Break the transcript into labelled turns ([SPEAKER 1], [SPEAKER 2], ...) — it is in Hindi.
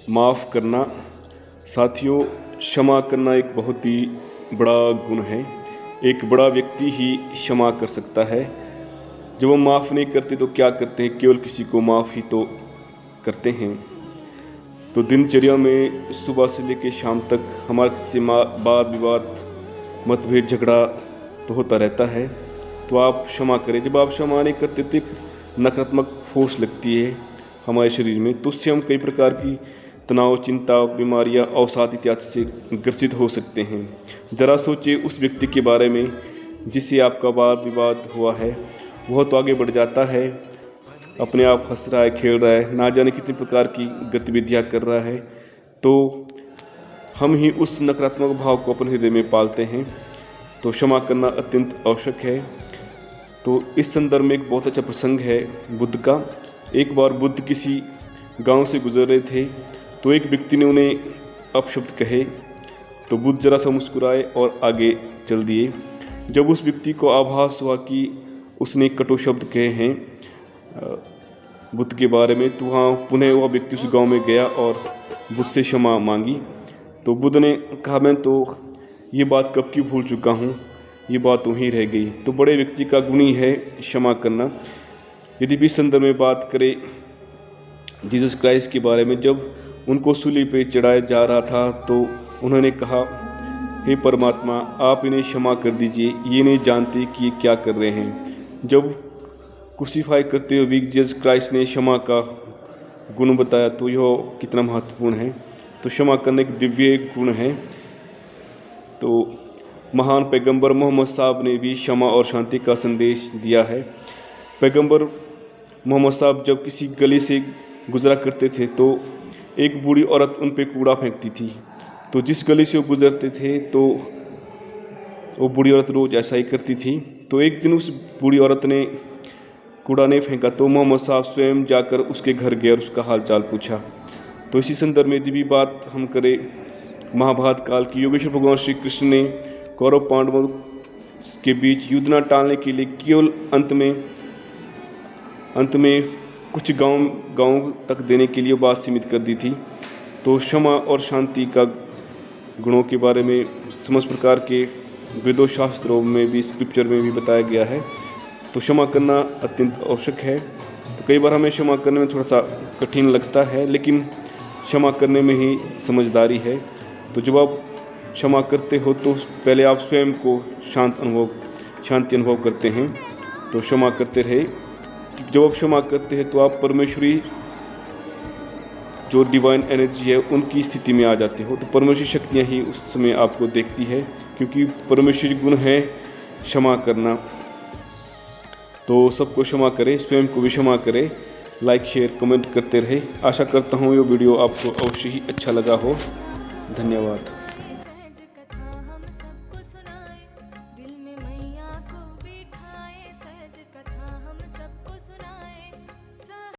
[SPEAKER 1] माफ़ करना। साथियों, क्षमा करना एक बहुत ही बड़ा गुण है। एक बड़ा व्यक्ति ही क्षमा कर सकता है। जब हम माफ़ नहीं करते तो क्या करते हैं, केवल किसी को माफ़ ही तो करते हैं। तो दिनचर्या में सुबह से लेकर शाम तक हमारा किसी से वाद विवाद, मतभेद, झगड़ा तो होता रहता है। तो आप क्षमा करें। जब आप क्षमा नहीं करते तो एक नकारात्मक फोर्स लगती है हमारे शरीर में, तो उससे हम कई प्रकार की तनाव, चिंता, बीमारियां, अवसाद इत्यादि से ग्रसित हो सकते हैं। ज़रा सोचिए उस व्यक्ति के बारे में जिससे आपका वाद विवाद हुआ है। वह तो आगे बढ़ जाता है, अपने आप हंस रहा है, खेल रहा है, ना जाने कितनी प्रकार की गतिविधियां कर रहा है, तो हम ही उस नकारात्मक भाव को अपने हृदय में पालते हैं। तो क्षमा करना अत्यंत आवश्यक है। तो इस संदर्भ में एक बहुत अच्छा प्रसंग है बुद्ध का। एक बार बुद्ध किसी गांव से गुजर रहे थे, तो एक व्यक्ति ने उन्हें अपशब्द कहे, तो बुद्ध जरा सा मुस्कुराए और आगे चल दिए। जब उस व्यक्ति को आभास हुआ कि उसने कटु शब्द कहे हैं बुद्ध के बारे में, तो वहाँ पुनः वह व्यक्ति उस गांव में गया और बुद्ध से क्षमा मांगी। तो बुद्ध ने कहा, मैं तो ये बात कब की भूल चुका हूँ, ये बात वहीं रह गई। तो बड़े व्यक्ति का गुण ही है क्षमा करना। यदि भी संदर्भ में बात करें जीसस क्राइस्ट के बारे में, जब उनको सूली पे चढ़ाया जा रहा था तो उन्होंने कहा, हे परमात्मा, आप इन्हें क्षमा कर दीजिए, ये नहीं जानते कि ये क्या कर रहे हैं। जब क्रूसीफाई करते हुए भी जीसस क्राइस्ट ने क्षमा का गुण बताया, तो यह कितना महत्वपूर्ण है। तो क्षमा करना एक दिव्य गुण है। तो महान पैगंबर मोहम्मद साहब ने भी क्षमा और शांति का संदेश दिया है। पैगंबर मोहम्मद साहब जब किसी गली से गुजरा करते थे तो एक बूढ़ी औरत उन पे कूड़ा फेंकती थी। तो जिस गली से वो गुजरते थे तो वो बूढ़ी औरत रोज़ ऐसा ही करती थी। तो एक दिन उस बूढ़ी औरत ने कूड़ा नहीं फेंका, तो मोहम्मद साहब स्वयं जाकर उसके घर गए और उसका हाल चाल पूछा। तो इसी संदर्भ में यदि भी बात हम करें महाभारत काल की, योगेश्वर भगवान श्री कृष्ण ने कौरव पांडवों के बीच युद्ध न टालने के लिए केवल अंत में कुछ गांव तक देने के लिए बात सीमित कर दी थी। तो क्षमा और शांति का गुणों के बारे में समस्त प्रकार के वेदों शास्त्रों में भी, स्क्रिप्चर में भी बताया गया है। तो क्षमा करना अत्यंत आवश्यक है। तो कई बार हमें क्षमा करने में थोड़ा सा कठिन लगता है, लेकिन क्षमा करने में ही समझदारी है। तो जब आप क्षमा करते हो तो पहले आप स्वयं को शांति अनुभव करते हैं। तो क्षमा करते रहे। जब आप क्षमा करते हैं तो आप परमेश्वरी जो डिवाइन एनर्जी है उनकी स्थिति में आ जाते हो। तो परमेश्वरी शक्तियाँ ही उस समय आपको देखती है, क्योंकि परमेश्वरी गुण है क्षमा करना। तो सबको क्षमा करें, स्वयं को भी क्षमा करें। लाइक, शेयर, कमेंट करते रहे। आशा करता हूँ ये वीडियो आपको अवश्य ही अच्छा लगा हो। धन्यवाद।